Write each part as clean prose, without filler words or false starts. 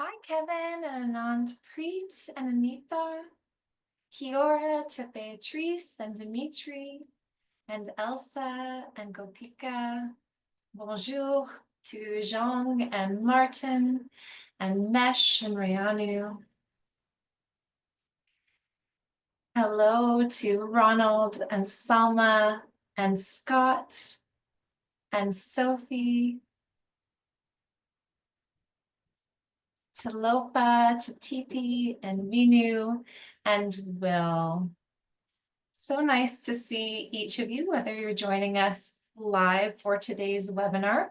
Hi, Kevin and Anand, Preet and Anita, Kiora to Beatrice and Dimitri, and Elsa and Gopika. Bonjour to Zhang and Martin, and Mesh and Rayanu. Hello to Ronald and Salma and Scott and Sophie, to Lopa, to Tithi and Vinu and Will. So nice to see each of you, whether you're joining us live for today's webinar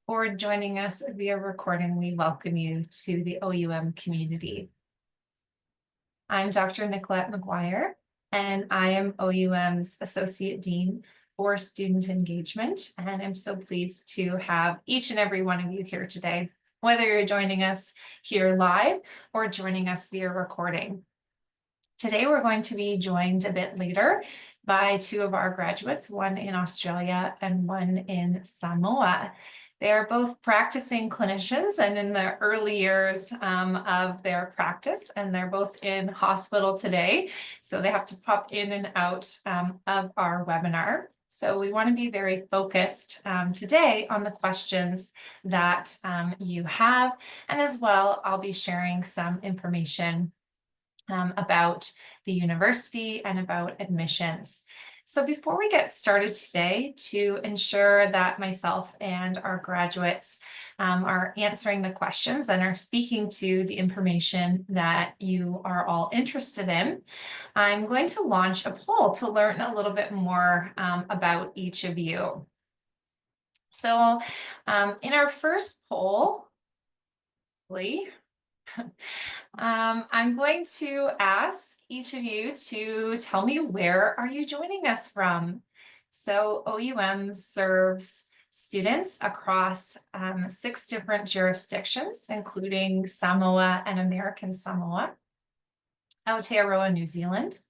or joining us via recording. We welcome you to the OUM community. I'm Dr. Nicolette McGuire, and I am OUM's Associate Dean for Student Engagement. And I'm so pleased to have each and every one of you here today, whether you're joining us here live or joining us via recording. Today, we're going to be joined a bit later by two of our graduates, one in Australia and one in Samoa. They are both practicing clinicians and in the early years of their practice, and they're both in hospital today. So they have to pop in and out of our webinar. So we want to be very focused today on the questions that you have. And as well, I'll be sharing some information about the university and about admissions. So before we get started today, to ensure that myself and our graduates are answering the questions and are speaking to the information that you are all interested in, I'm going to launch a poll to learn a little bit more about each of you. So in our first poll, I'm going to ask each of you to tell me, where are you joining us from? So OUM serves students across 6 different jurisdictions, including Samoa and American Samoa, Aotearoa, New Zealand,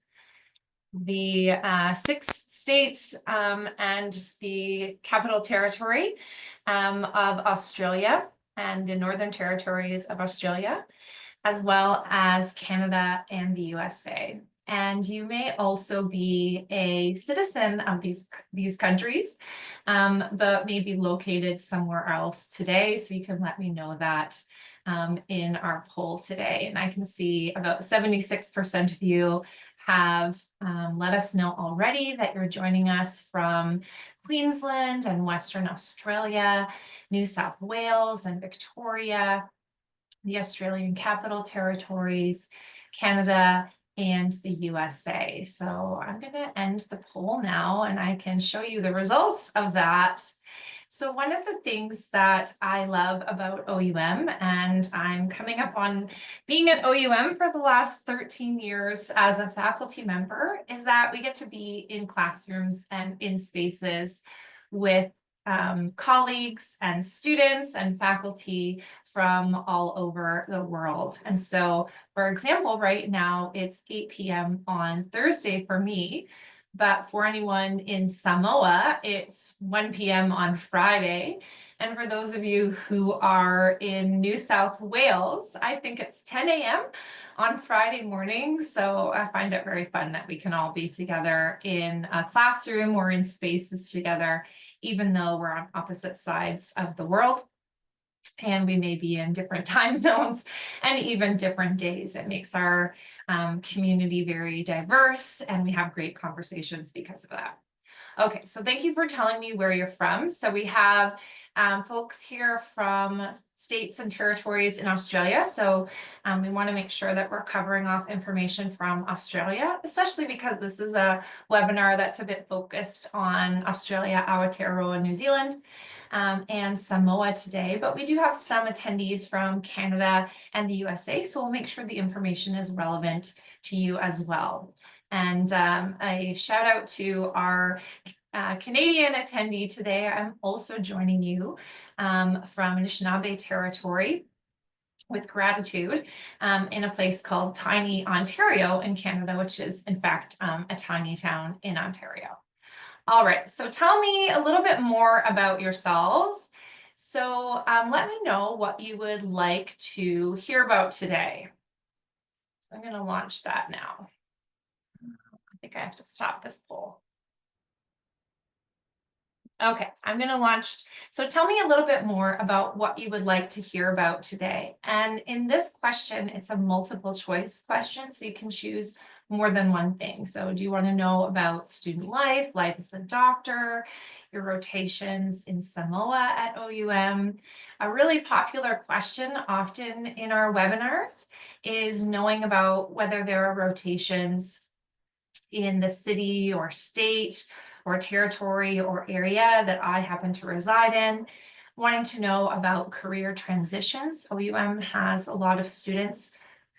the 6 states and the Capital Territory of Australia and the Northern Territories of Australia, as well as Canada and the USA. And you may also be a citizen of these countries, but may be located somewhere else today. So you can let me know that in our poll today. And I can see about 76% of you have let us know already that you're joining us from Queensland and Western Australia, New South Wales and Victoria, the Australian Capital Territories, Canada, and the USA. So I'm going to end the poll now, and I can show you the results of that. So one of the things that I love about OUM, and I'm coming up on being at OUM for the last 13 years as a faculty member, is that we get to be in classrooms and in spaces with colleagues and students and faculty from all over the world. And so, for example, right now it's 8 p.m. on Thursday for me, but for anyone in Samoa, it's 1 p.m. on Friday. And for those of you who are in New South Wales, I think it's 10 a.m. on Friday morning. So I find it very fun that we can all be together in a classroom or in spaces together, even though we're on opposite sides of the world. And we may be in different time zones and even different days. It makes our community very diverse, and we have great conversations because of that. Okay, so thank you for telling me where you're from. So we have folks here from states and territories in Australia. So we want to make sure that we're covering off information from Australia, especially because this is a webinar that's a bit focused on Australia, Aotearoa, New Zealand, and Samoa today. But we do have some attendees from Canada and the USA, so we'll make sure the information is relevant to you as well. And a shout out to our Canadian attendee today. I'm also joining you from Anishinaabe territory with gratitude in a place called Tiny Ontario in Canada, which is in fact a tiny town in Ontario. All right, so tell me a little bit more about yourselves. So let me know what you would like to hear about today. So I'm going to launch that now. I think I have to stop this poll. Okay, I'm going to launch. So tell me a little bit more about what you would like to hear about today. And in this question, it's a multiple choice question, so you can choose more than one thing. So do you want to know about student life, life as a doctor, your rotations in Samoa at OUM? A really popular question often in our webinars is knowing about whether there are rotations in the city or state or territory or area that I happen to reside in, wanting to know about career transitions. OUM has a lot of students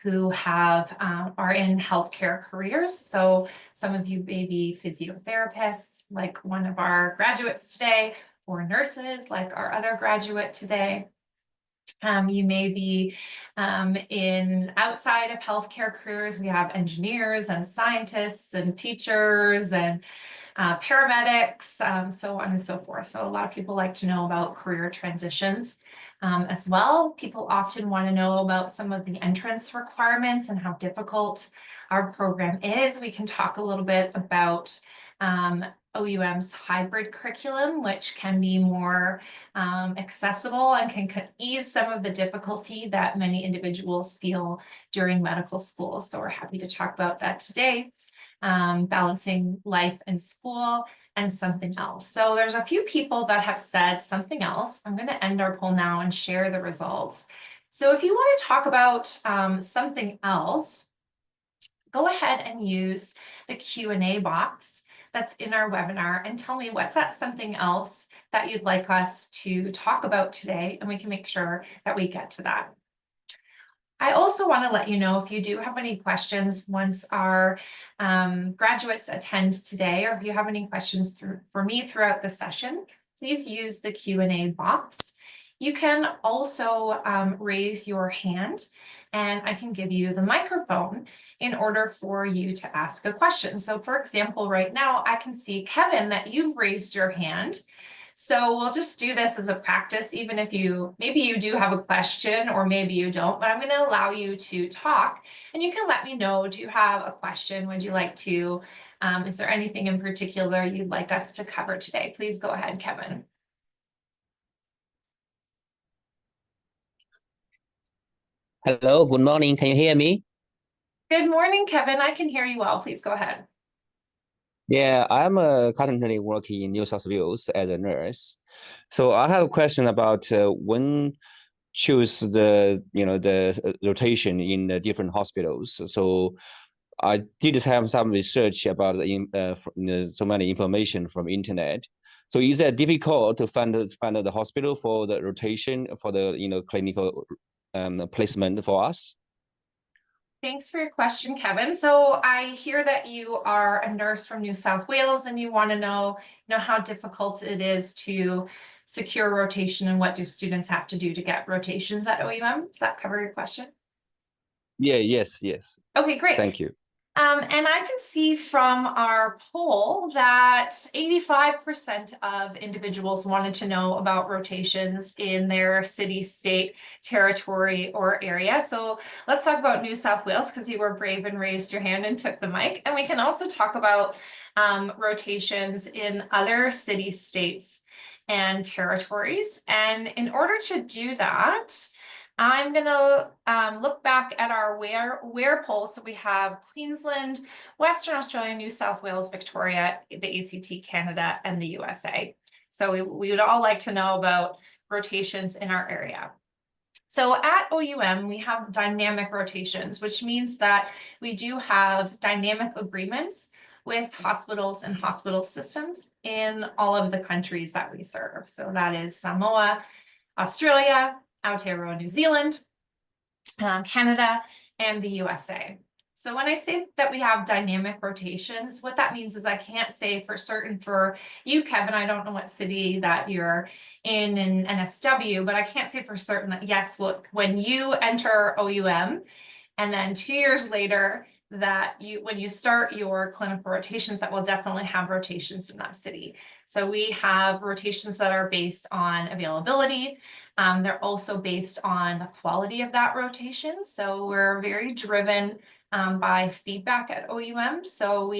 who are in healthcare careers. So some of you may be physiotherapists, like one of our graduates today, or nurses, like our other graduate today. You may be in outside of healthcare careers. We have engineers and scientists and teachers and paramedics, so on and so forth. So a lot of people like to know about career transitions as well. People often want to know about some of the entrance requirements and how difficult our program is. We can talk a little bit about OUM's hybrid curriculum, which can be more accessible and can ease some of the difficulty that many individuals feel during medical school. So we're happy to talk about that today. Balancing life and school, and something else. So there's a few people that have said something else. I'm going to end our poll now and share the results. So if you want to talk about something else, go ahead and use the Q&A box that's in our webinar and tell me what's that something else that you'd like us to talk about today, and we can make sure that we get to that. I also want to let you know if you do have any questions once our graduates attend today, or if you have any questions for me throughout the session, please use the Q&A box. You can also raise your hand, and I can give you the microphone in order for you to ask a question. So for example, right now, I can see, Kevin, that you've raised your hand. So we'll just do this as a practice, even if maybe you do have a question or maybe you don't, but I'm going to allow you to talk and you can let me know, do you have a question? Would you like to, is there anything in particular you'd like us to cover today? Please go ahead, Kevin. Hello, good morning. Can you hear me? Good morning, Kevin. I can hear you well. Please go ahead. Yeah, I'm currently working in New South Wales as a nurse. So I have a question about when choose the rotation in the different hospitals. So I did have some research about so many information from internet. So is it difficult to find the hospital for the rotation for the clinical placement for us? Thanks for your question, Kevin. So I hear that you are a nurse from New South Wales and you want to know, how difficult it is to secure rotation and what do students have to do to get rotations at OUM? Does that cover your question? Yeah, yes. Okay, great. Thank you. And I can see from our poll that 85% of individuals wanted to know about rotations in their city, state, territory, or area. So let's talk about New South Wales because you were brave and raised your hand and took the mic. And we can also talk about rotations in other city, states, and territories. And in order to do that, I'm gonna look back at our where poll. So we have Queensland, Western Australia, New South Wales, Victoria, the ACT, Canada, and the USA. So we would all like to know about rotations in our area. So at OUM, we have dynamic rotations, which means that we do have dynamic agreements with hospitals and hospital systems in all of the countries that we serve. So that is Samoa, Australia, Aotearoa, New Zealand, Canada, and the USA. So when I say that we have dynamic rotations, what that means is I can't say for certain for you, Kevin, I don't know what city that you're in NSW, but I can't say for certain that yes, when you enter OUM, and then 2 years later, that when you start your clinical rotations, that will definitely have rotations in that city. So we have rotations that are based on availability. They're also based on the quality of that rotation. So we're very driven by feedback at OUM. So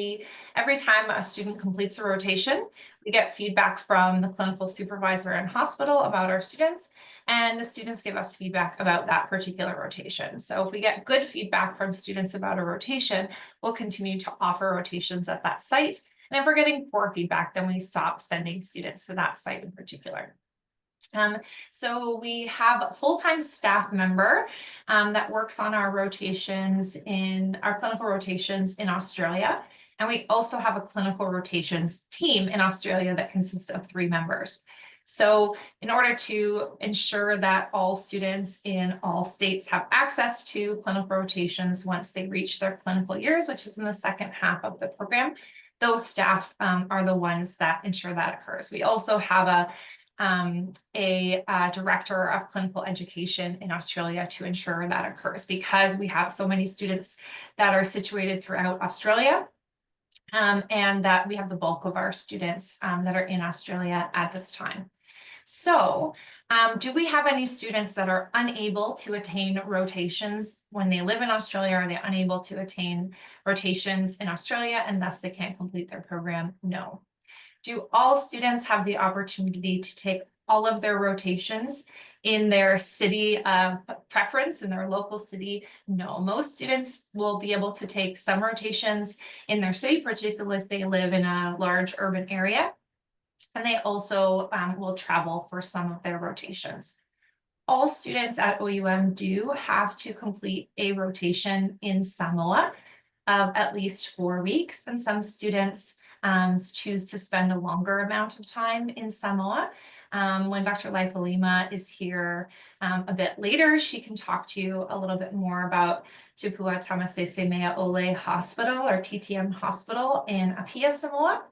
every time a student completes a rotation, we get feedback from the clinical supervisor in hospital about our students, and the students give us feedback about that particular rotation. So if we get good feedback from students about a rotation, we'll continue to offer rotations at that site. And if we're getting poor feedback, then we stop sending students to that site in particular. So we have a full-time staff member that works on our rotations in our clinical rotations in Australia. And we also have a clinical rotations team in Australia that consists of 3 members. So in order to ensure that all students in all states have access to clinical rotations once they reach their clinical years, which is in the second half of the program, those staff are the ones that ensure that occurs. We also have a director of clinical education in Australia to ensure that occurs, because we have so many students that are situated throughout Australia, and that we have the bulk of our students that are in Australia at this time. So, do we have any students that are unable to attain rotations when they live in Australia? Are they unable to attain rotations in Australia and thus they can't complete their program? No. Do all students have the opportunity to take all of their rotations in their city of preference, in their local city? No, most students will be able to take some rotations in their city, particularly if they live in a large urban area. And they also will travel for some of their rotations. All students at OUM do have to complete a rotation in Samoa of at least 4 weeks, and some students choose to spend a longer amount of time in Samoa. When Dr. Laifalima is here a bit later, she can talk to you a little bit more about Tupua Tamasese Mea Ole Hospital, or TTM Hospital in Apia, Samoa,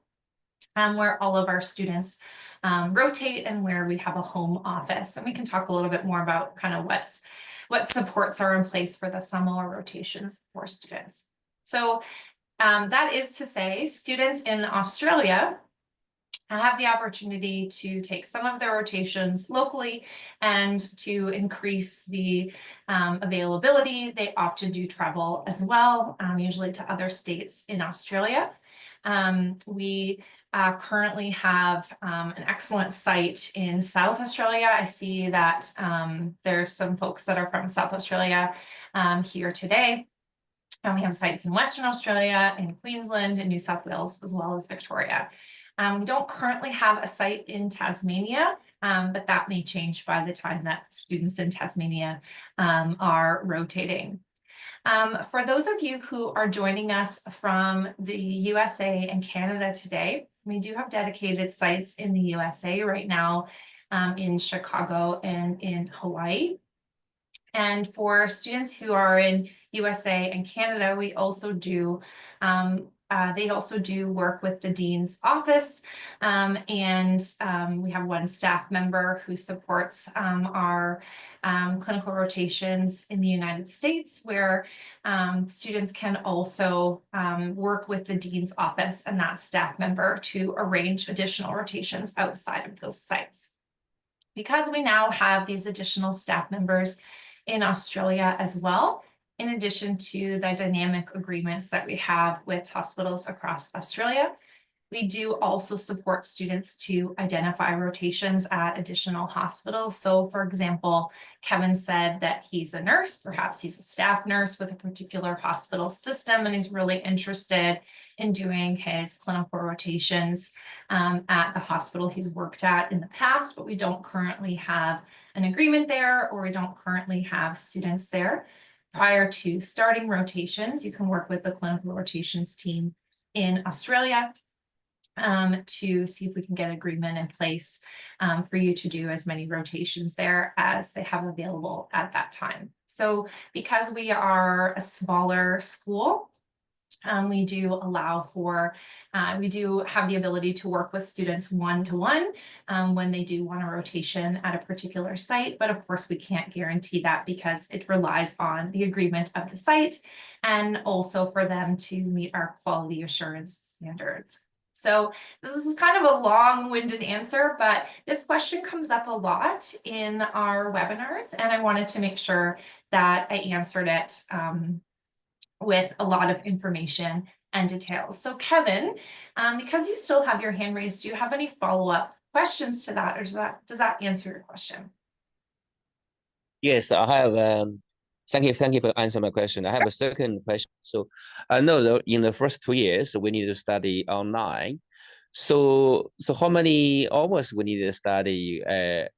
where all of our students rotate and where we have a home office. And we can talk a little bit more about kind of what supports are in place for the Samoa rotations for students. So that is to say, students in Australia have the opportunity to take some of their rotations locally, and to increase the availability, they often do travel as well, usually to other states in Australia. We currently have an excellent site in South Australia. I see that there's some folks that are from South Australia here today. And we have sites in Western Australia, in Queensland, in New South Wales, as well as Victoria. We don't currently have a site in Tasmania, but that may change by the time that students in Tasmania are rotating. For those of you who are joining us from the USA and Canada today, we do have dedicated sites in the USA right now, in Chicago and in Hawaii. And for students who are in USA and Canada, we also do they also do work with the dean's office, and we have one staff member who supports our clinical rotations in the United States, where students can also work with the dean's office and that staff member to arrange additional rotations outside of those sites. Because we now have these additional staff members in Australia as well, in addition to the dynamic agreements that we have with hospitals across Australia, we do also support students to identify rotations at additional hospitals. So for example, Kevin said that he's a nurse, perhaps he's a staff nurse with a particular hospital system, and he's really interested in doing his clinical rotations at the hospital he's worked at in the past, but we don't currently have an agreement there, or we don't currently have students there. Prior to starting rotations, you can work with the clinical rotations team in Australia to see if we can get agreement in place for you to do as many rotations there as they have available at that time. So because we are a smaller school, We do allow for, we do have the ability to work with students one-to-one when they do want a rotation at a particular site. But of course, we can't guarantee that because it relies on the agreement of the site and also for them to meet our quality assurance standards. So this is kind of a long-winded answer, but this question comes up a lot in our webinars, and I wanted to make sure that I answered it with a lot of information and details. So Kevin, because you still have your hand raised, do you have any follow-up questions to that, or does that answer your question? Yes, I have. Thank you for answering my question. I have a second question. So I know that in the first 2 years we need to study online. So how many hours we need to study? As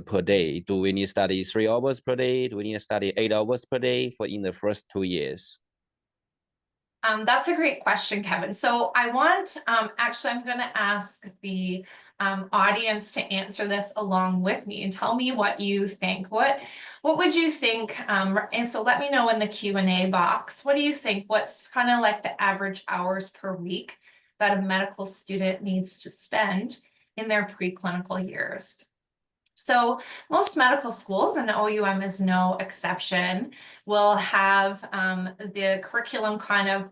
per day. Do we need to study 3 hours per day? Do we need to study 8 hours per day for in the first 2 years? That's a great question, Kevin. So I want, actually, I'm going to ask the audience to answer this along with me and tell me what you think. What would you think? And so let me know in the Q&A box. What do you think? What's kind of like the average hours per week that a medical student needs to spend in their preclinical years? So most medical schools, and OUM is no exception, will have the curriculum kind of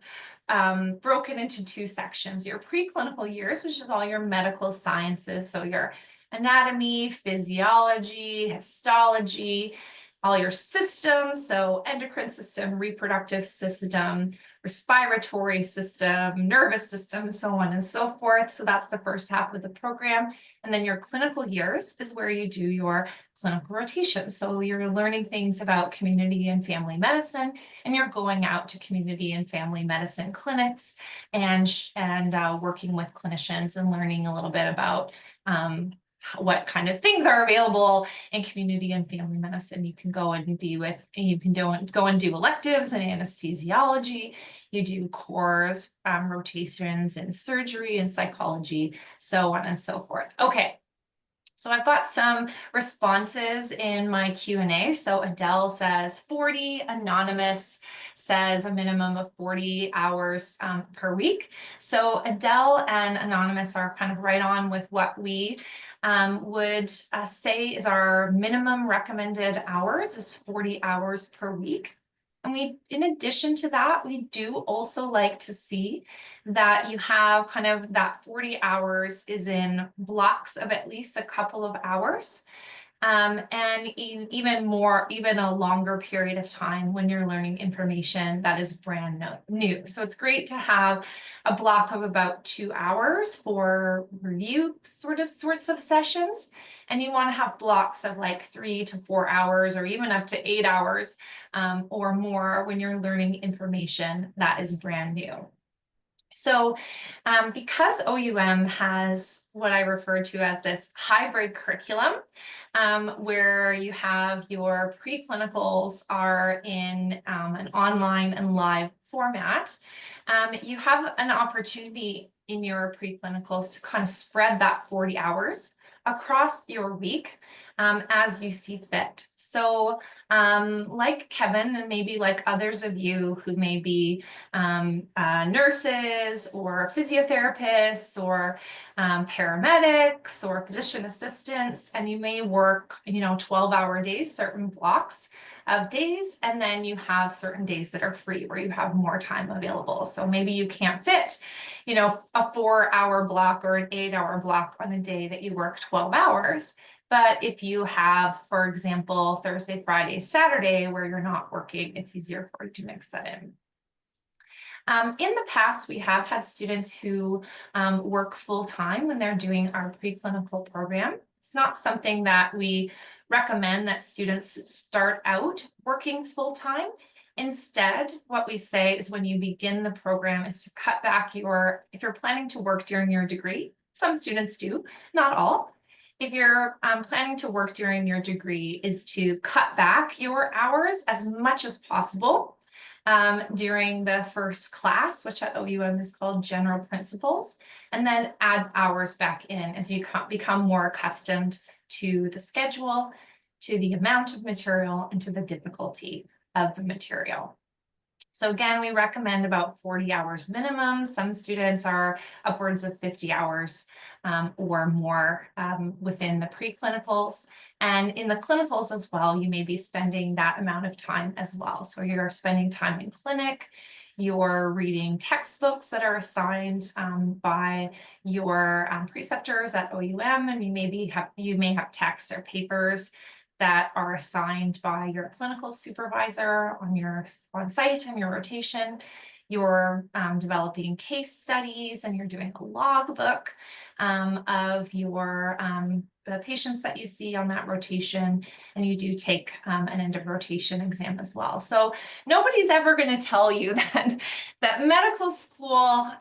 broken into two sections. Your preclinical years, which is all your medical sciences, so your anatomy, physiology, histology, all your systems, so endocrine system, reproductive system, respiratory system, nervous system, so on and so forth. So that's the first half of the program. And then your clinical years is where you do your clinical rotation. So you're learning things about community and family medicine, and you're going out to community and family medicine clinics and working with clinicians and learning a little bit about what kind of things are available in community and family medicine. You can go and be with, and you can go and do electives in anesthesiology. You do course rotations in surgery and psychology, so on and so forth. Okay. So I've got some responses in my Q&A. So Adele says 40, Anonymous says a minimum of 40 hours per week. So Adele and Anonymous are kind of right on with what we would say is our minimum recommended hours is 40 hours per week. And we, in addition to that, we do also like to see that you have kind of that 40 hours is in blocks of at least a couple of hours. And even a longer period of time when you're learning information that is brand new. So it's great to have a block of about 2 hours for review sorts of sessions. And you want to have blocks of like 3 to 4 hours or even up to 8 hours or more when you're learning information that is brand new. So because OUM has what I refer to as this hybrid curriculum, where you have your preclinicals are in an online and live format, you have an opportunity in your preclinicals to kind of spread that 40 hours across your week as you see fit. So like Kevin and maybe like others of you who may be nurses or physiotherapists or paramedics or physician assistants, and you may work, 12-hour days, certain blocks of days, and then you have certain days that are free where you have more time available. So maybe you can't fit, a 4-hour block or an 8-hour block on a day that you work 12 hours. But if you have, for example, Thursday, Friday, Saturday, where you're not working, it's easier for you to mix that in. In the past, we have had students who work full-time when they're doing our preclinical program. It's not something that we recommend that students start out working full-time. Instead, what we say is when you begin the program is to cut back if you're planning to work during your degree, some students do, not all. If you're planning to work during your degree, is to cut back your hours as much as possible during the first class, which at OUM is called General Principles, and then add hours back in as you become more accustomed to the schedule, to the amount of material, and to the difficulty of the material. So again, we recommend about 40 hours minimum. Some students are upwards of 50 hours or more within the preclinicals. And in the clinicals as well, you may be spending that amount of time as well. So you're spending time in clinic, you're reading textbooks that are assigned by your preceptors at OUM, and you may have texts or papers that are assigned by your clinical supervisor on site on your rotation. You're developing case studies and you're doing a logbook of the patients that you see on that rotation, and you do take an end of rotation exam as well. So nobody's ever going to tell you that medical school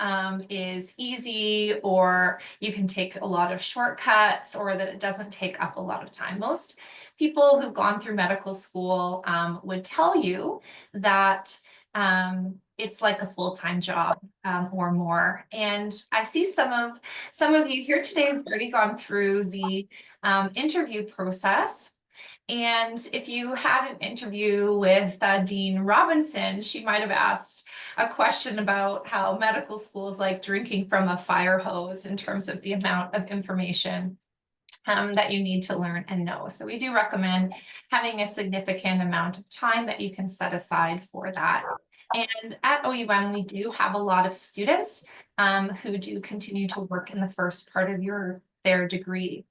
is easy, or you can take a lot of shortcuts, or that it doesn't take up a lot of time. Most people who've gone through medical school would tell you that it's like a full-time job or more. And I see some of you here today have already gone through the interview process. And if you had an interview with Dean Robinson, she might have asked a question about how medical school is like drinking from a fire hose in terms of the amount of information that you need to learn and know. So we do recommend having a significant amount of time that you can set aside for that. And at OUM, we do have a lot of students who do continue to work in the first part of their degree.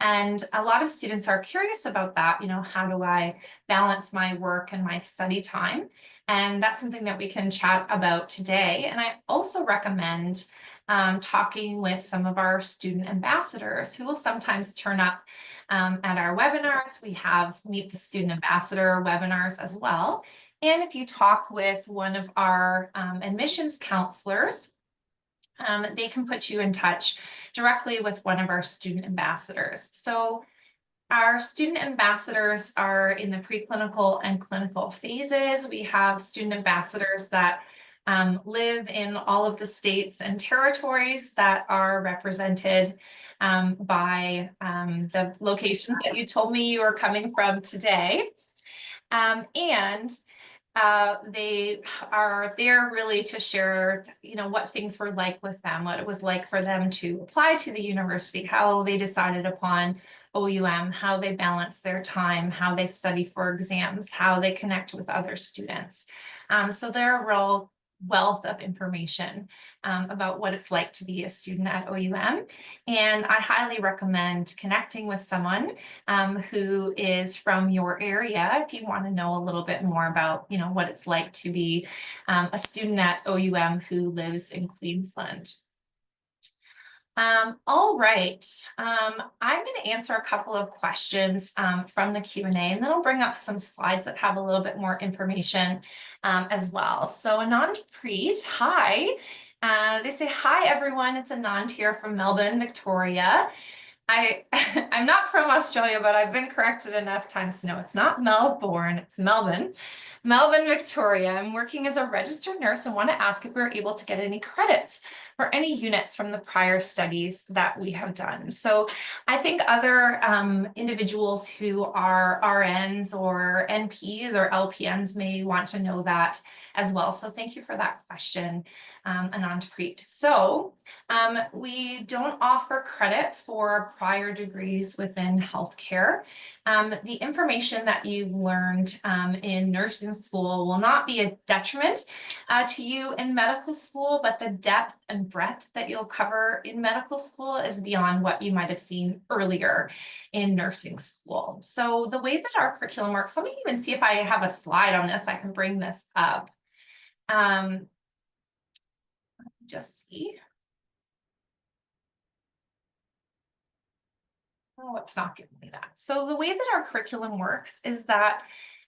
And a lot of students are curious about that, how do I balance my work and my study time? And that's something that we can chat about today. And I also recommend talking with some of our student ambassadors who will sometimes turn up at our webinars. We have Meet the Student Ambassador webinars as well. And if you talk with one of our admissions counselors, they can put you in touch directly with one of our student ambassadors. So our student ambassadors are in the preclinical and clinical phases. We have student ambassadors that live in all of the states and territories that are represented by the locations that you told me you are coming from today. They are there really to share, what things were like with them, what it was like for them to apply to the university, how they decided upon OUM, how they balance their time, how they study for exams, how they connect with other students. So they're a real wealth of information about what it's like to be a student at OUM. And I highly recommend connecting with someone who is from your area if you want to know a little bit more about, what it's like to be a student at OUM who lives in Queensland. All right, I'm going to answer a couple of questions from the Q&A, and then I'll bring up some slides that have a little bit more information as well. So Anand Preet, hi. They say, hi everyone, it's Anand here from Melbourne, Victoria. I'm not from Australia, but I've been corrected enough times to know it's not Melbourne, it's Melbourne. Melbourne, Victoria. I'm working as a registered nurse and want to ask if we're able to get any credits for any units from the prior studies that we have done. So I think other individuals who are RNs or NPs or LPNs may want to know that as well. So thank you for that question, Anand Preet. So we don't offer credit for prior degrees within healthcare. The information that you've learned in nursing school will not be a detriment to you in medical school, but the depth and breadth that you'll cover in medical school is beyond what you might have seen earlier in nursing school. So the way that our curriculum works, let me even see if I have a slide on this. I can bring this up. Let me just see. Oh, it's not giving me that. So the way that our curriculum works is that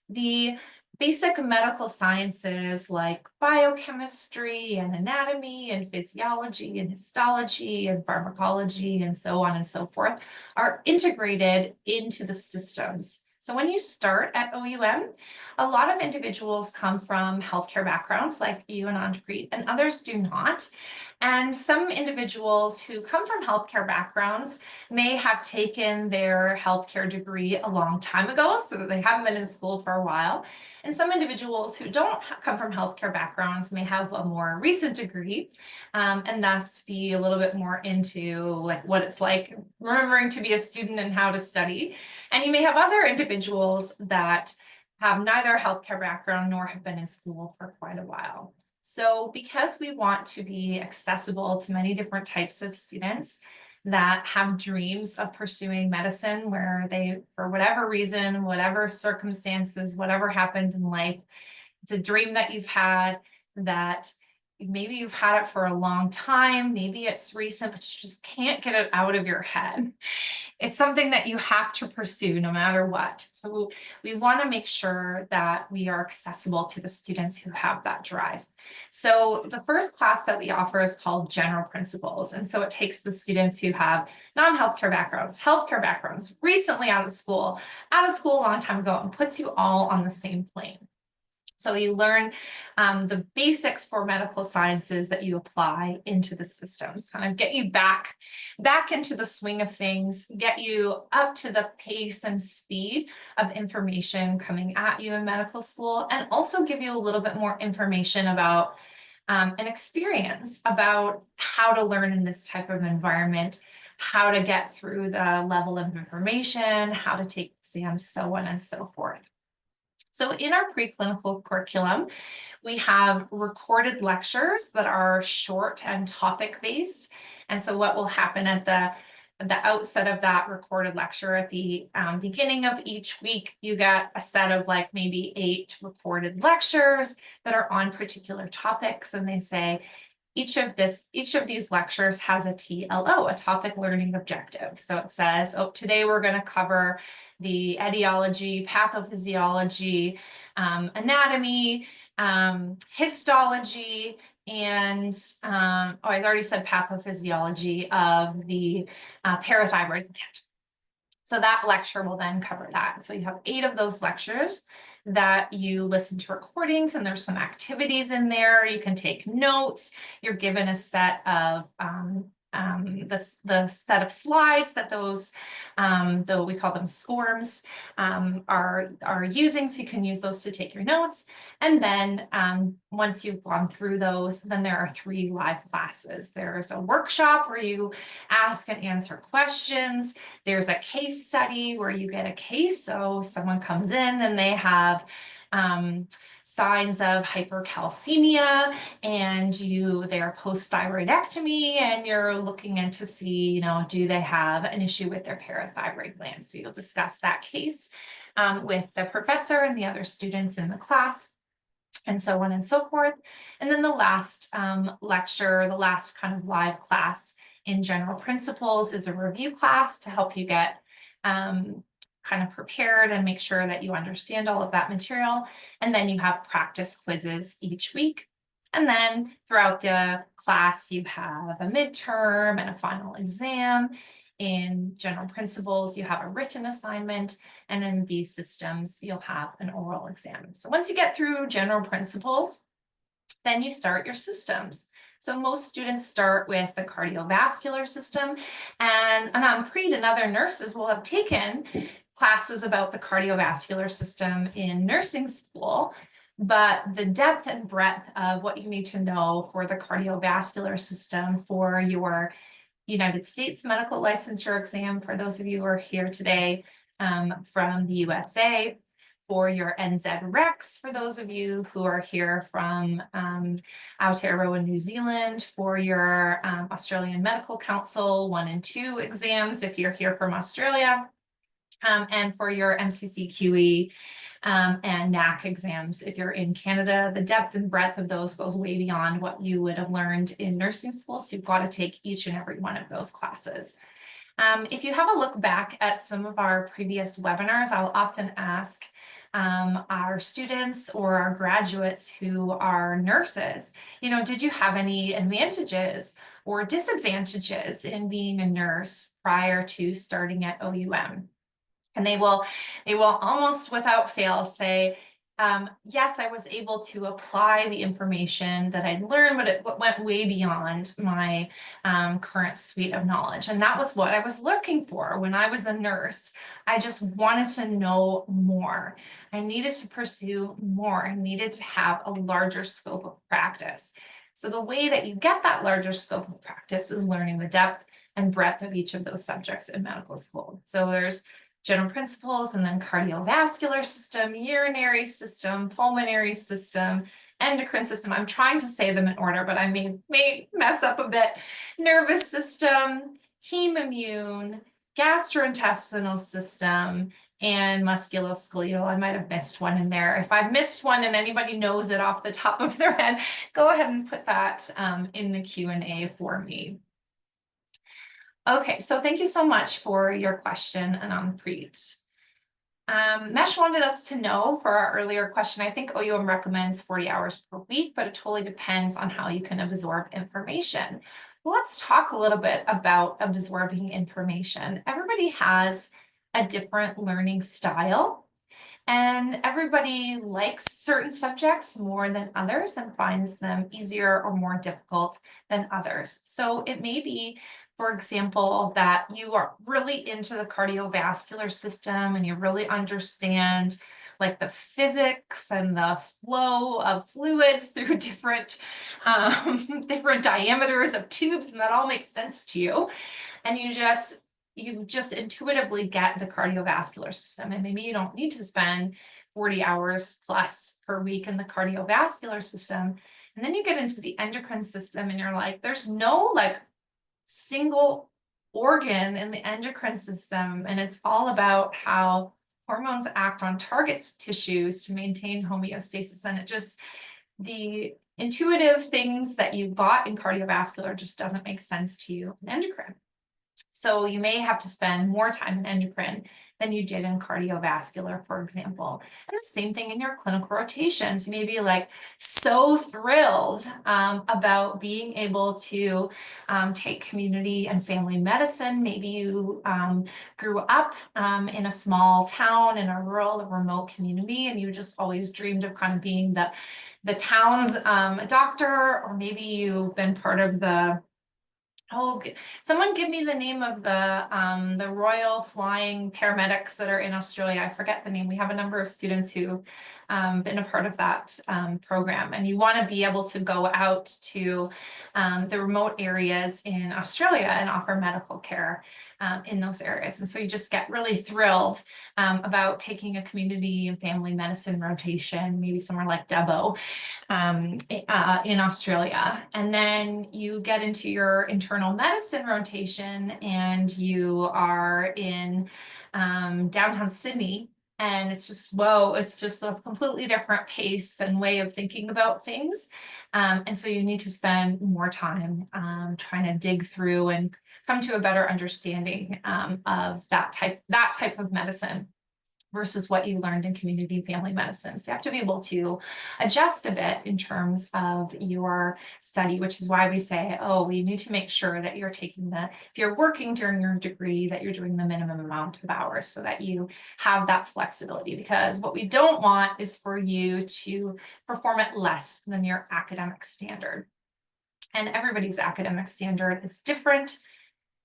the basic medical sciences like biochemistry and anatomy and physiology and histology and pharmacology and so on and so forth are integrated into the systems. So when you start at OUM, a lot of individuals come from healthcare backgrounds like you and Anjpreet, and others do not. And some individuals who come from healthcare backgrounds may have taken their healthcare degree a long time ago, so that they haven't been in school for a while. And some individuals who don't come from healthcare backgrounds may have a more recent degree, and thus be a little bit more into like what it's like remembering to be a student and how to study. And you may have other individuals that have neither healthcare background nor have been in school for quite a while. So because we want to be accessible to many different types of students that have dreams of pursuing medicine, where they, for whatever reason, whatever circumstances, whatever happened in life, it's a dream that you've had, that maybe you've had it for a long time, maybe it's recent, but you just can't get it out of your head. It's something that you have to pursue no matter what. So we want to make sure that we are accessible to the students who have that drive. So the first class that we offer is called General Principles. And so it takes the students who have non-healthcare backgrounds, healthcare backgrounds, recently out of school a long time ago, and puts you all on the same plane. So you learn the basics for medical sciences that you apply into the systems, kind of get you back into the swing of things, get you up to the pace and speed of information coming at you in medical school, and also give you a little bit more information about an experience about how to learn in this type of environment, how to get through the level of information, how to take exams, so on and so forth. So in our preclinical curriculum, we have recorded lectures that are short and topic based. And so what will happen at the outset of that recorded lecture, at the beginning of each week, you get a set of like maybe 8 recorded lectures that are on particular topics. And they say, each of these lectures has a TLO, a topic learning objective. So it says, oh, today we're going to cover the etiology, pathophysiology, anatomy, histology, and I already said pathophysiology of the parathyroid gland. So that lecture will then cover that. So you have 8 of those lectures that you listen to recordings, and there's some activities in there. You can take notes. You're given a set of the set of slides that those, though we call them SCORMs, are using. So you can use those to take your notes. And then once you've gone through those, then there are 3 live classes. There's a workshop where you ask and answer questions. There's a case study where you get a case. So someone comes in and they have signs of hypercalcemia, and they're post-thyroidectomy, and you're looking in to see, do they have an issue with their parathyroid gland? So you'll discuss that case with the professor and the other students in the class, and so on and so forth. And then the last lecture, the last kind of live class in General Principles, is a review class to help you get kind of prepared and make sure that you understand all of that material. And then you have practice quizzes each week. And then throughout the class, you have a midterm and a final exam. In General Principles, you have a written assignment, and in these systems, you'll have an oral exam. So once you get through General Principles, then you start your systems. So most students start with the cardiovascular system, and Anand-Preet and other nurses will have taken classes about the cardiovascular system in nursing school, but the depth and breadth of what you need to know for the cardiovascular system for your United States medical licensure exam, for those of you who are here today from the USA, for your NZ-REX, for those of you who are here from Aotearoa, New Zealand, for your Australian Medical Council 1 and 2 exams, if you're here from Australia, and for your MCCQE and NAC exams, if you're in Canada. The depth and breadth of those goes way beyond what you would have learned in nursing school, so you've got to take each and every one of those classes. If you have a look back at some of our previous webinars, I'll often ask our students or our graduates who are nurses, did you have any advantages or disadvantages in being a nurse prior to starting at OUM? And they will almost without fail say, yes, I was able to apply the information that I'd learned, but it went way beyond my current suite of knowledge. And that was what I was looking for when I was a nurse. I just wanted to know more. I needed to pursue more. I needed to have a larger scope of practice. So the way that you get that larger scope of practice is learning the depth and breadth of each of those subjects in medical school. So there's general principles, and then cardiovascular system, urinary system, pulmonary system, endocrine system. I'm trying to say them in order, but I may mess up a bit. Nervous system, heme immune, gastrointestinal system, and musculoskeletal. I might have missed one in there. If I've missed one and anybody knows it off the top of their head, go ahead and put that in the Q&A for me. Okay, so thank you so much for your question, Anandpreet. Mesh wanted us to know for our earlier question, I think OUM recommends 40 hours per week, but it totally depends on how you can absorb information. Well, let's talk a little bit about absorbing information. Everybody has a different learning style, and everybody likes certain subjects more than others and finds them easier or more difficult than others. So it may be, for example, that you are really into the cardiovascular system and you really understand like the physics and the flow of fluids through different different diameters of tubes, and that all makes sense to you. And you just intuitively get the cardiovascular system, and maybe you don't need to spend 40 hours plus per week in the cardiovascular system. And then you get into the endocrine system and you're like, there's no like single organ in the endocrine system, and it's all about how hormones act on target tissues to maintain homeostasis. And it just, the intuitive things that you got in cardiovascular just doesn't make sense to you in endocrine. So you may have to spend more time in endocrine than you did in cardiovascular, for example. And the same thing in your clinical rotations. You may be like so thrilled about being able to take community and family medicine. Maybe you grew up in a small town, in a rural or remote community, and you just always dreamed of kind of being the town's doctor, or maybe you've been part of the someone give me the name of the Royal Flying Paramedics that are in Australia. I forget the name. We have a number of students who've been a part of that program. And you want to be able to go out to the remote areas in Australia and offer medical care in those areas. And so you just get really thrilled about taking a community and family medicine rotation, maybe somewhere like Dubbo in Australia. And then you get into your internal medicine rotation and you are in downtown Sydney. And it's just, whoa, it's just a completely different pace and way of thinking about things. And so you need to spend more time trying to dig through and come to a better understanding of that type of medicine versus what you learned in community family medicine. So you have to be able to adjust a bit in terms of your study, which is why we say, oh, we need to make sure that you're taking if you're working during your degree, that you're doing the minimum amount of hours so that you have that flexibility. Because what we don't want is for you to perform at less than your academic standard. And everybody's academic standard is different.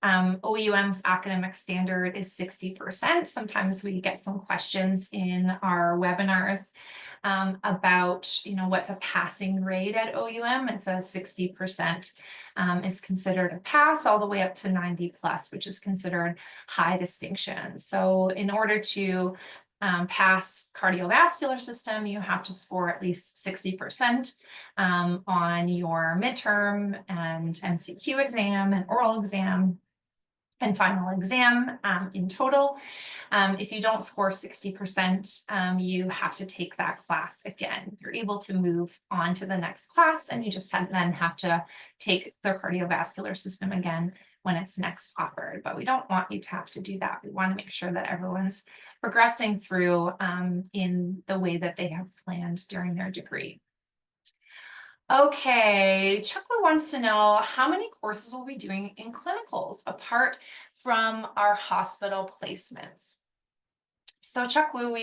OUM's academic standard is 60%. Sometimes we get some questions in our webinars about, what's a passing grade at OUM. It's a 60% is considered a pass, all the way up to 90 plus, which is considered high distinction. So in order to pass cardiovascular system, you have to score at least 60% on your midterm and MCQ exam and oral exam and final exam in total. If you don't score 60%, you have to take that class again. You're able to move on to the next class, and you just then have to take the cardiovascular system again when it's next offered. But we don't want you to have to do that. We want to make sure that everyone's progressing through in the way that they have planned during their degree. Okay, Chuckwa wants to know how many courses we'll be doing in clinicals apart from our hospital placements. So Chuck Wu,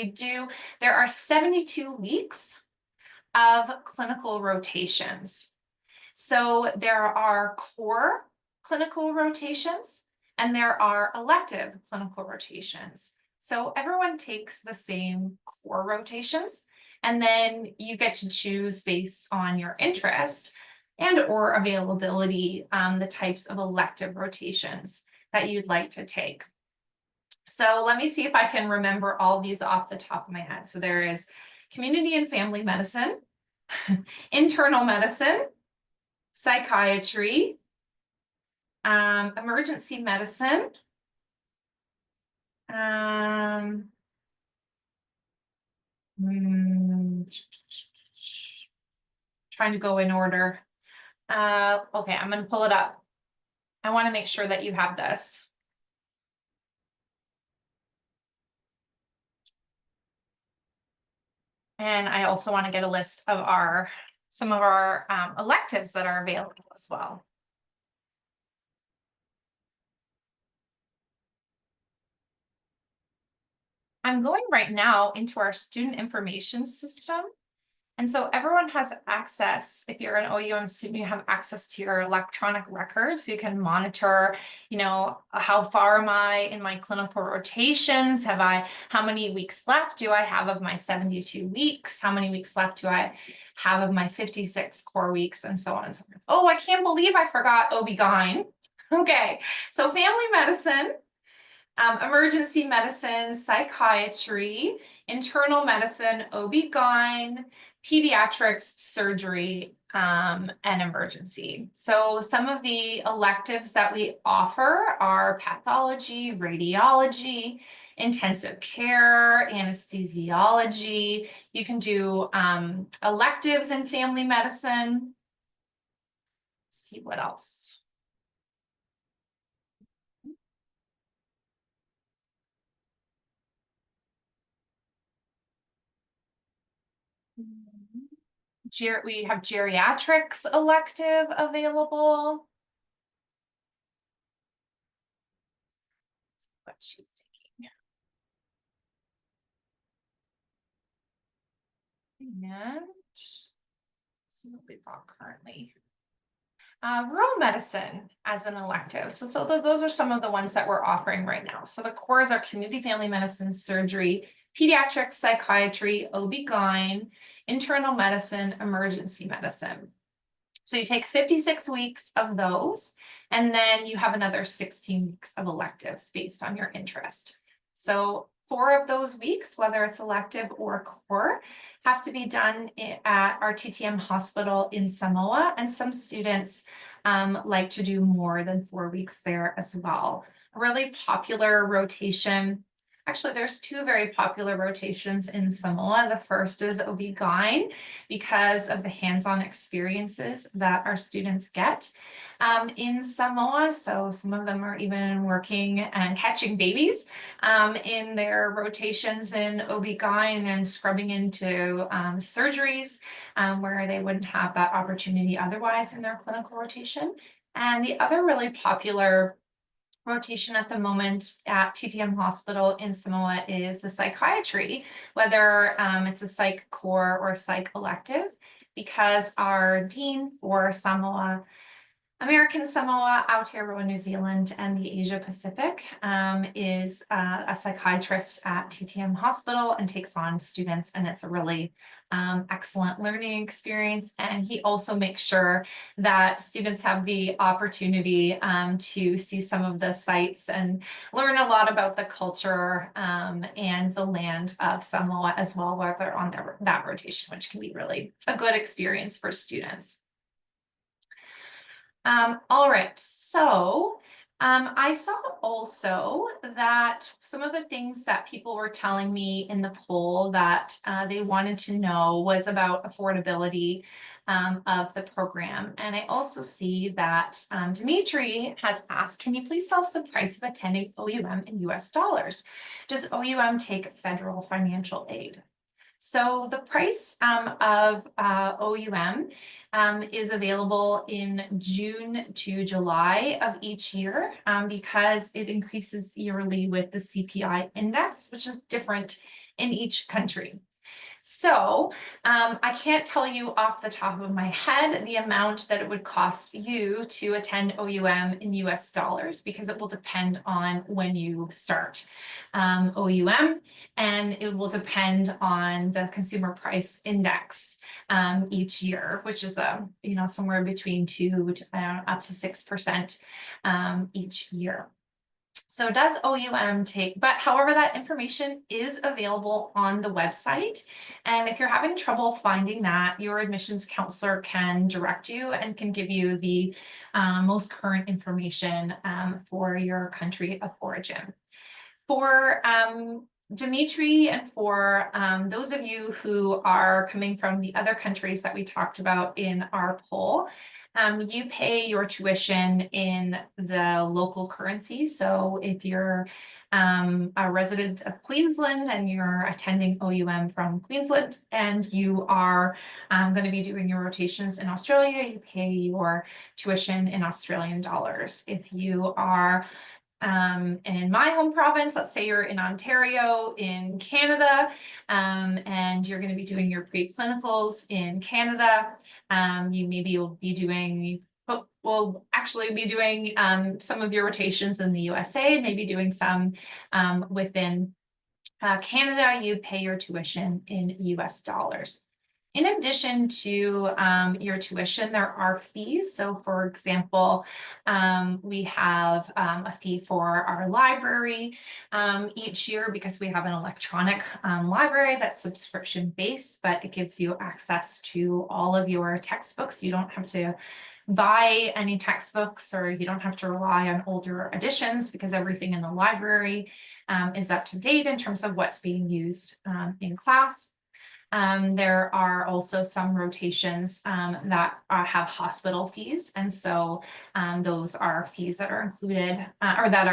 there are 72 weeks of clinical rotations. So there are core clinical rotations and there are elective clinical rotations. So everyone takes the same core rotations, and then you get to choose based on your interest and or availability, the types of elective rotations that you'd like to take. So let me see if I can remember all these off the top of my head. So there is community and family medicine, internal medicine, psychiatry, emergency medicine, trying to go in order. Okay, I'm going to pull it up. I want to make sure that you have this. And I also want to get a list of some of our electives that are available as well. I'm going right now into our student information system. And so everyone has access. If you're an OUM student, you have access to your electronic records. You can monitor, how far am I in my clinical rotations? How many weeks left do I have of my 72 weeks? How many weeks left do I have of my 56 core weeks, and so on and so forth. Oh, I can't believe I forgot OB-GYN. Okay, so family medicine, emergency medicine, psychiatry, internal medicine, OB-GYN, pediatrics, surgery, and emergency. So some of the electives that we offer are pathology, radiology, intensive care, anesthesiology. You can do electives in family medicine. Let's see what else. We have geriatrics elective available. What she's taking. And let's see what we've got currently. Rural medicine as an elective. So those are some of the ones that we're offering right now. So the cores are community family medicine, surgery, pediatrics, psychiatry, OB-GYN, internal medicine, emergency medicine. So you take 56 weeks of those, and then you have another 16 weeks of electives based on your interest. So 4 of those weeks, whether it's elective or core, have to be done at our TTM hospital in Samoa, and some students like to do more than 4 weeks there as well. A really popular rotation. Actually, there's 2 very popular rotations in Samoa. The first is OB-GYN because of the hands-on experiences that our students get in Samoa. So some of them are even working and catching babies in their rotations in OB-GYN and scrubbing into surgeries where they wouldn't have that opportunity otherwise in their clinical rotation. And the other really popular rotation at the moment at TTM Hospital in Samoa is the psychiatry, whether it's a psych core or psych elective, because our dean for Samoa, American Samoa, Aotearoa, New Zealand, and the Asia Pacific is a psychiatrist at TTM Hospital and takes on students, and it's a really excellent learning experience. And he also makes sure that students have the opportunity to see some of the sites and learn a lot about the culture and the land of Samoa as well while they're on that rotation, which can be really a good experience for students. All right, so I saw also that some of the things that people were telling me in the poll that they wanted to know was about affordability of the program. And I also see that Dimitri has asked, can you please tell us the price of attending OUM in US dollars? Does OUM take federal financial aid? So the price of OUM is available in June to July of each year because it increases yearly with the CPI index, which is different in each country. So I can't tell you off the top of my head the amount that it would cost you to attend OUM in US dollars because it will depend on when you start OUM, and it will depend on the consumer price index each year, which is somewhere between 2 to up to 6% each year. So does OUM take, but however, that information is available on the website. And if you're having trouble finding that, your admissions counselor can direct you and can give you the most current information for your country of origin. For Dimitri and for those of you who are coming from the other countries that we talked about in our poll, you pay your tuition in the local currency. So if you're a resident of Queensland and you're attending OUM from Queensland and you are going to be doing your rotations in Australia, you pay your tuition in Australian dollars. If you are in my home province, let's say you're in Ontario in Canada, and you're going to be doing your pre-clinicals in Canada, you maybe will be doing, will actually be doing some of your rotations in the USA, maybe doing some within Canada, you pay your tuition in US dollars. In addition to your tuition, there are fees. So for example, we have a fee for our library each year because we have an electronic library that's subscription based, but it gives you access to all of your textbooks. You don't have to buy any textbooks, or you don't have to rely on older editions because everything in the library is up to date in terms of what's being used in class. There are also some rotations that have hospital fees, and so those are fees that are included or that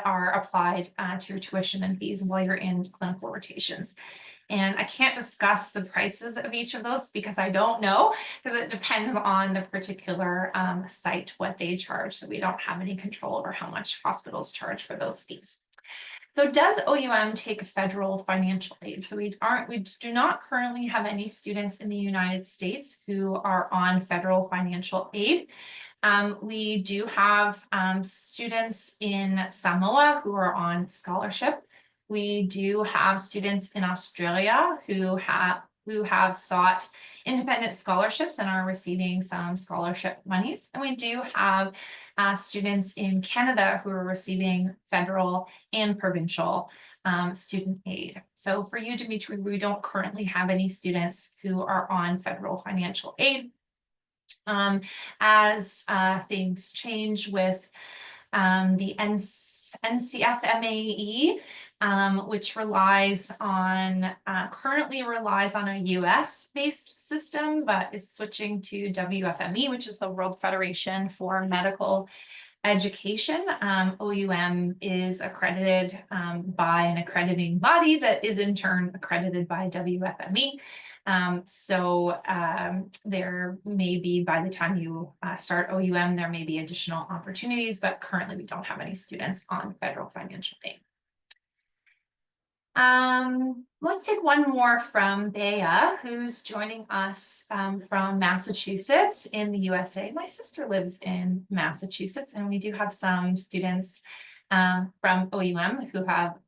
are applied to your tuition and fees while you're in clinical rotations. And I can't discuss the prices of each of those because I don't know, because it depends on the particular site, what they charge. So we don't have any control over how much hospitals charge for those fees. So does OUM take federal financial aid? So we do not currently have any students in the United States who are on federal financial aid. We do have students in Samoa who are on scholarship. We do have students in Australia who have sought independent scholarships and are receiving some scholarship monies. And we do have students in Canada who are receiving federal and provincial student aid. So for you, Dimitri, we don't currently have any students who are on federal financial aid. As things change with the NCFMAE, which currently relies on a US-based system, but is switching to WFME, which is the World Federation for Medical Education. OUM is accredited by an accrediting body that is in turn accredited by WFME. There may be, by the time you start OUM, there may be additional opportunities, but currently we don't have any students on federal financial aid. Let's take one more from Bea, who's joining us from Massachusetts in the USA. My sister lives in Massachusetts, and we do have some students from OUM who have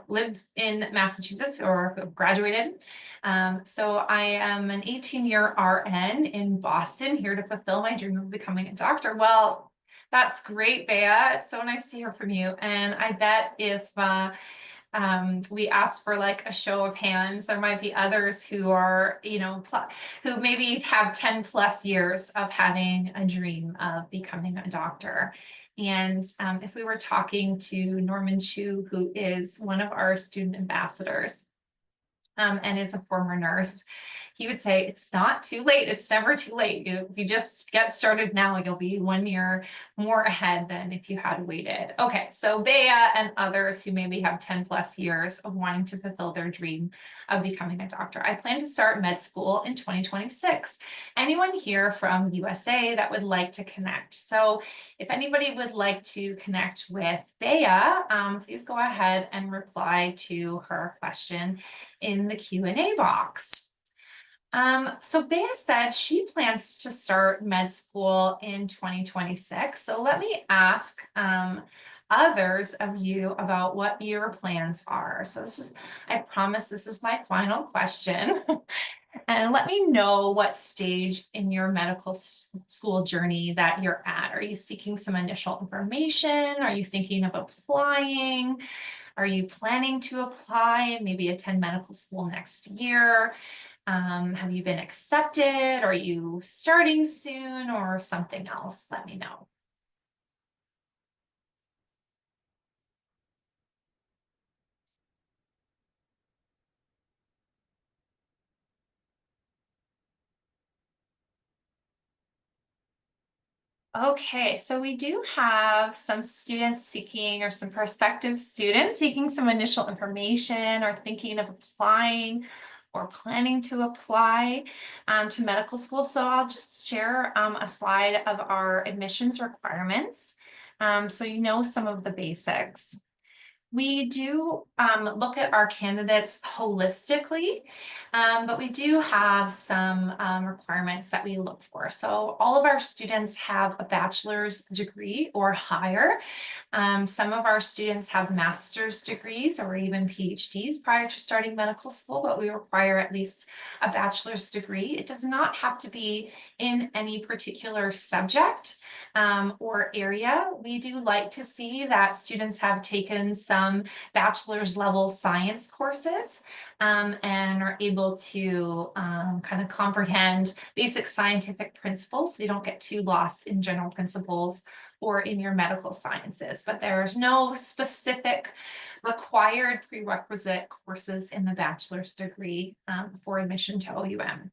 lived in Massachusetts or who have graduated. So I am an 18-year RN in Boston, here to fulfill my dream of becoming a doctor. Well, that's great, Bea. It's so nice to hear from you. And I bet if we asked for like a show of hands, there might be others who are, who maybe have 10 plus years of having a dream of becoming a doctor. And if we were talking to Norman Chu, who is one of our student ambassadors and is a former nurse, he would say, it's not too late. It's never too late. You just get started now, you'll be 1 year more ahead than if you had waited. Okay, so Bea and others who maybe have 10 plus years of wanting to fulfill their dream of becoming a doctor. I plan to start med school in 2026. Anyone here from USA that would like to connect? So if anybody would like to connect with Bea, please go ahead and reply to her question in the Q&A box. So Bea said she plans to start med school in 2026. So let me ask others of you about what your plans are. So I promise this is my final question. And let me know what stage in your medical school journey that you're at. Are you seeking some initial information? Are you thinking of applying? Are you planning to apply and maybe attend medical school next year? Have you been accepted? Are you starting soon or something else? Let me know. Okay, so we do have some students seeking, or some prospective students seeking some initial information or thinking of applying or planning to apply to medical school. So I'll just share a slide of our admissions requirements so you know some of the basics. We do look at our candidates holistically, but we do have some requirements that we look for. So all of our students have a bachelor's degree or higher. Some of our students have master's degrees or even PhDs prior to starting medical school, but we require at least a bachelor's degree. It does not have to be in any particular subject or area. We do like to see that students have taken some bachelor's level science courses and are able to kind of comprehend basic scientific principles so you don't get too lost in general principles or in your medical sciences. But there's no specific required prerequisite courses in the bachelor's degree for admission to OUM.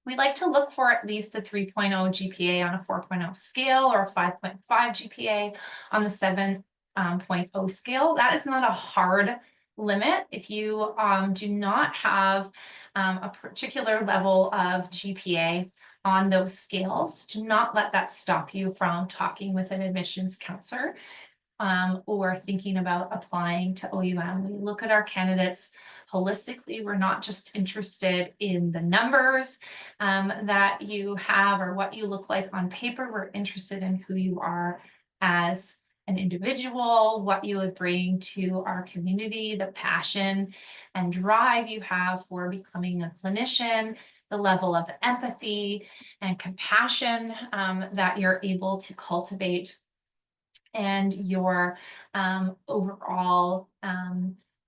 We like to look for at least a 3.0 GPA on a 4.0 scale or a 5.5 GPA on the 7.0 scale. That is not a hard limit. If you do not have a particular level of GPA on those scales, do not let that stop you from talking with an admissions counselor or thinking about applying to OUM. We look at our candidates holistically. We're not just interested in the numbers that you have or what you look like on paper. We're interested in who you are as an individual, what you would bring to our community, the passion and drive you have for becoming a clinician, the level of empathy and compassion that you're able to cultivate, and your overall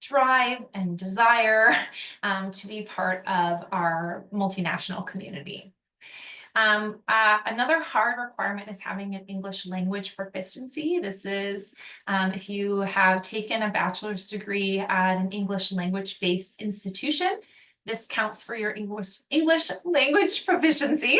drive and desire to be part of our multinational community. Another hard requirement is having an English language proficiency. This is if you have taken a bachelor's degree at an English language-based institution. This counts for your English language proficiency.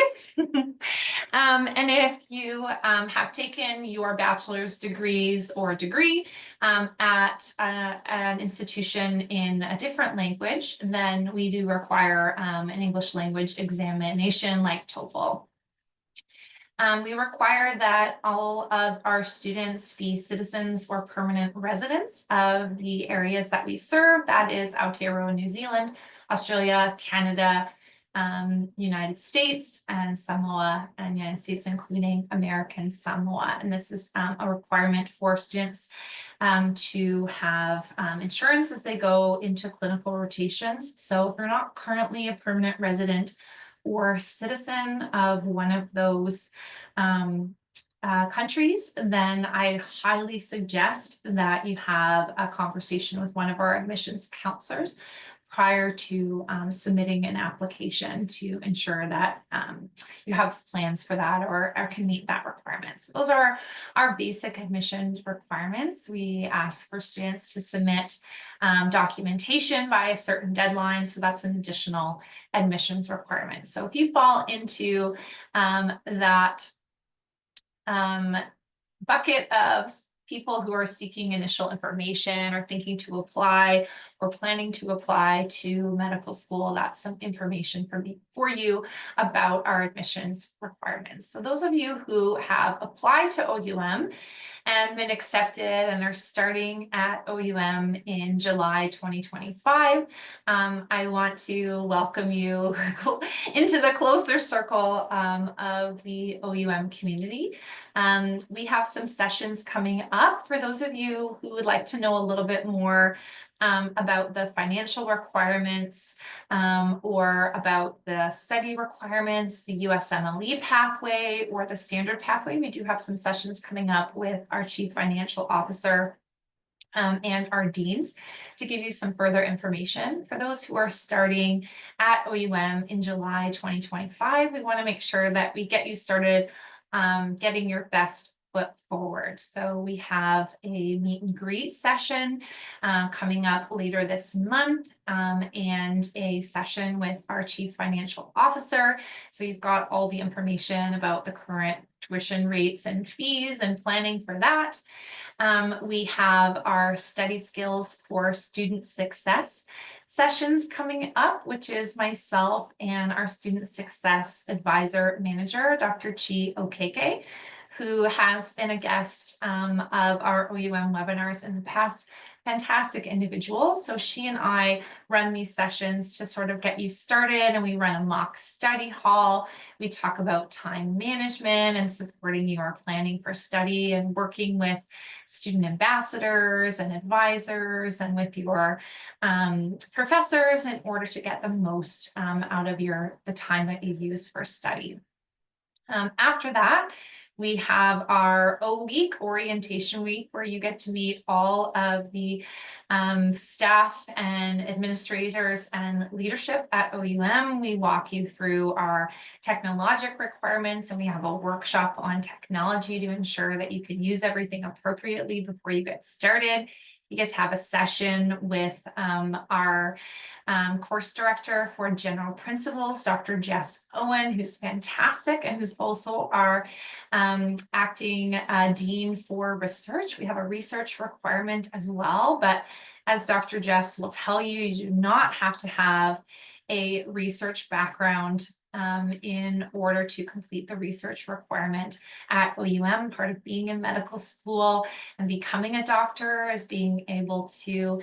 And if you have taken your bachelor's degrees or degree at an institution in a different language, then we do require an English language examination like TOEFL. We require that all of our students be citizens or permanent residents of the areas that we serve. That is Aotearoa, New Zealand, Australia, Canada, United States, and Samoa, and United States, including American Samoa. And this is a requirement for students to have insurance as they go into clinical rotations. So if you're not currently a permanent resident or citizen of one of those countries, then I highly suggest that you have a conversation with one of our admissions counselors prior to submitting an application to ensure that you have plans for that or can meet that requirement. So those are our basic admissions requirements. We ask for students to submit documentation by a certain deadline. So that's an additional admissions requirement. So if you fall into that bucket of people who are seeking initial information or thinking to apply or planning to apply to medical school, that's some information for you about our admissions requirements. So those of you who have applied to OUM and been accepted and are starting at OUM in July 2025, I want to welcome you into the closer circle of the OUM community. We have some sessions coming up for those of you who would like to know a little bit more about the financial requirements or about the study requirements, the USMLE pathway or the standard pathway. We do have some sessions coming up with our Chief Financial Officer and our deans to give you some further information. For those who are starting at OUM in July 2025, we want to make sure that we get you started getting your best foot forward. So we have a meet and greet session coming up later this month and a session with our Chief Financial Officer. So you've got all the information about the current tuition rates and fees and planning for that. We have our study skills for student success sessions coming up, which is myself and our student success advisor manager, Dr. Chi Okeke, who has been a guest of our OUM webinars in the past. Fantastic individual. So she and I run these sessions to sort of get you started, and we run a mock study hall. We talk about time management and supporting your planning for study and working with student ambassadors and advisors and with your professors in order to get the most out of the time that you use for study. After that, we have our O week, orientation week, where you get to meet all of the staff and administrators and leadership at OUM. We walk you through our technologic requirements, and we have a workshop on technology to ensure that you can use everything appropriately before you get started. You get to have a session with our course director for general principles, Dr. Jess Owen, who's fantastic and who's also our acting dean for research. We have a research requirement as well, but as Dr. Jess will tell you, you do not have to have a research background in order to complete the research requirement at OUM. Part of being in medical school and becoming a doctor is being able to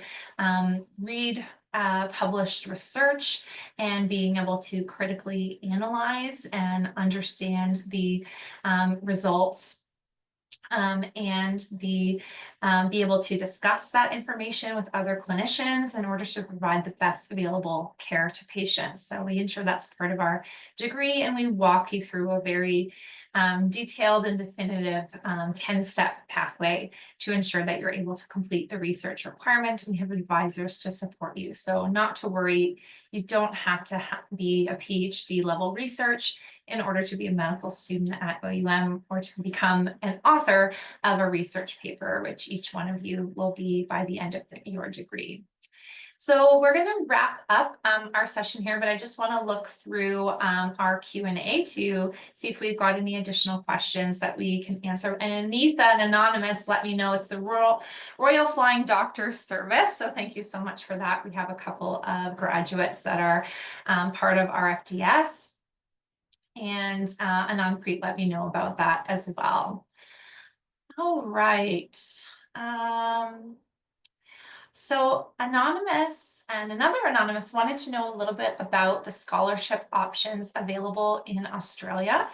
read published research and being able to critically analyze and understand the results and be able to discuss that information with other clinicians in order to provide the best available care to patients. So we ensure that's part of our degree, and we walk you through a very detailed and definitive 10-step pathway to ensure that you're able to complete the research requirement. We have advisors to support you. So not to worry, you don't have to be a PhD level research in order to be a medical student at OUM or to become an author of a research paper, which each one of you will be by the end of your degree. So we're going to wrap up our session here, but I just want to look through our Q&A to see if we've got any additional questions that we can answer. And Anitha and Anonymous let me know it's the Royal Flying Doctor Service. So thank you so much for that. We have a couple of graduates that are part of our FDS. And Ananpreet let me know about that as well. All right. So Anonymous and another Anonymous wanted to know a little bit about the scholarship options available in Australia.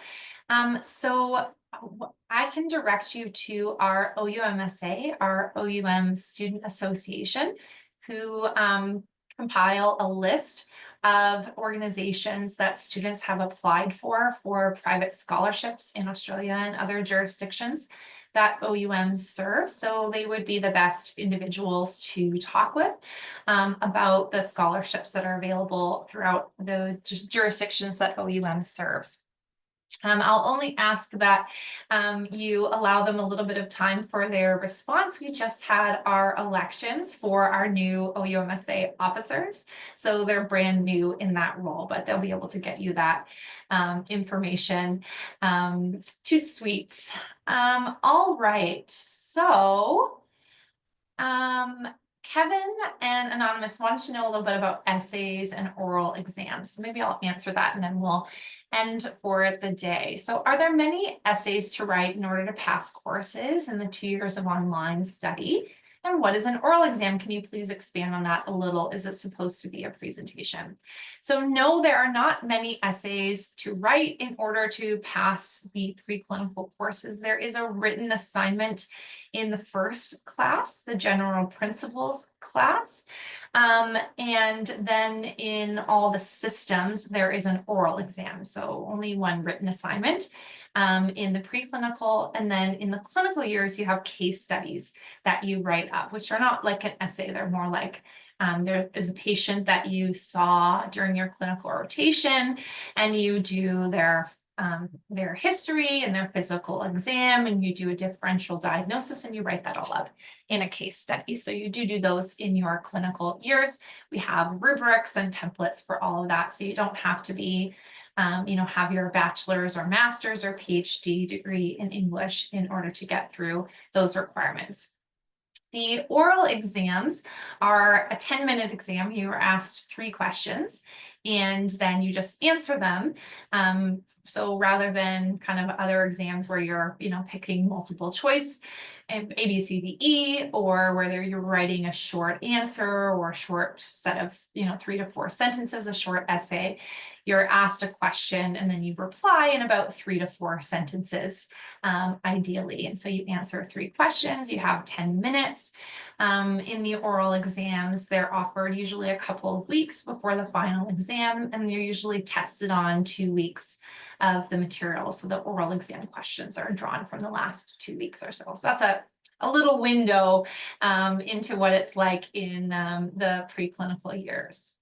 So I can direct you to our OUMSA, our OUM Student Association, who compile a list of organizations that students have applied for private scholarships in Australia and other jurisdictions. that OUM serves. So they would be the best individuals to talk with about the scholarships that are available throughout the jurisdictions that OUM serves. I'll only ask that you allow them a little bit of time for their response. We just had our elections for our new OUMSA officers, so they're brand new in that role, but they'll be able to get you that information. Toot sweet. All right, so Kevin and Anonymous want to know a little bit about essays and oral exams. So maybe I'll answer that and then we'll end for the day. So are there many essays to write in order to pass courses in the 2 years of online study? And what is an oral exam? Can you please expand on that a little? Is it supposed to be a presentation? So no, there are not many essays to write in order to pass the preclinical courses. There is a written assignment in the first class, the general principles class. And then in all the systems, there is an oral exam. So only one written assignment in the preclinical. And then in the clinical years, you have case studies that you write up, which are not like an essay. They're more like there is a patient that you saw during your clinical rotation, and you do their history and their physical exam, and you do a differential diagnosis, and you write that all up in a case study. So you do those in your clinical years. We have rubrics and templates for all of that, so you don't have to be have your bachelor's or master's or PhD degree in English in order to get through those requirements. The oral exams are a 10-minute exam. You are asked 3 questions and then you just answer them. So rather than kind of other exams where you're, picking multiple choice, A, B, C, D, E, or whether you're writing a short answer or a short set of, 3 to 4 sentences, a short essay, you're asked a question and then you reply in about 3 to 4 sentences, ideally. And so you answer 3 questions, you have 10 minutes. In the oral exams, they're offered usually a couple of weeks before the final exam, and they're usually tested on 2 weeks of the material. So the oral exam questions are drawn from the last 2 weeks or so. So that's a little window into what it's like in the preclinical years.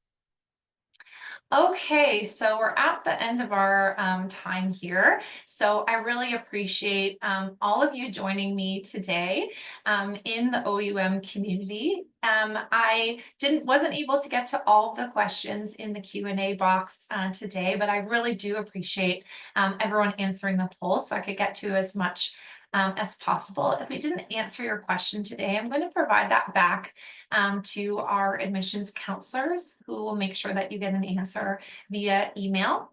Okay, so we're at the end of our time here. So I really appreciate all of you joining me today in the OUM community. I wasn't able to get to all of the questions in the Q&A box today, but I really do appreciate everyone answering the poll so I could get to as much as possible. If we didn't answer your question today, I'm going to provide that back to our admissions counselors, who will make sure that you get an answer via email.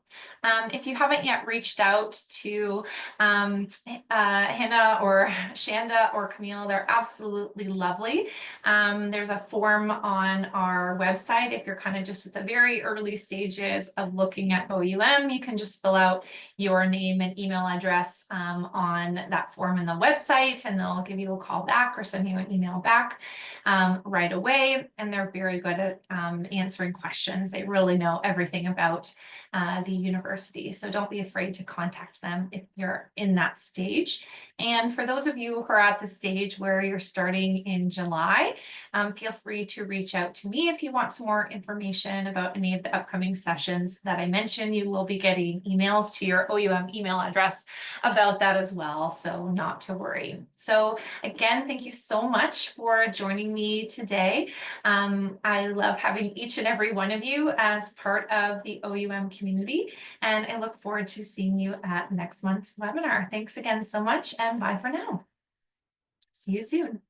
If you haven't yet reached out to Hannah or Shanda or Camille, they're absolutely lovely. There's a form on our website. If you're kind of just at the very early stages of looking at OUM, you can just fill out your name and email address on that form in the website, and they'll give you a call back or send you an email back right away. And they're very good at answering questions. They really know everything about the university. So don't be afraid to contact them if you're in that stage. And for those of you who are at the stage where you're starting in July, feel free to reach out to me if you want some more information about any of the upcoming sessions that I mentioned. You will be getting emails to your OUM email address about that as well, so not to worry. So again, thank you so much for joining me today. I love having each and every one of you as part of the OUM community, and I look forward to seeing you at next month's webinar. Thanks again so much, and bye for now. See you soon.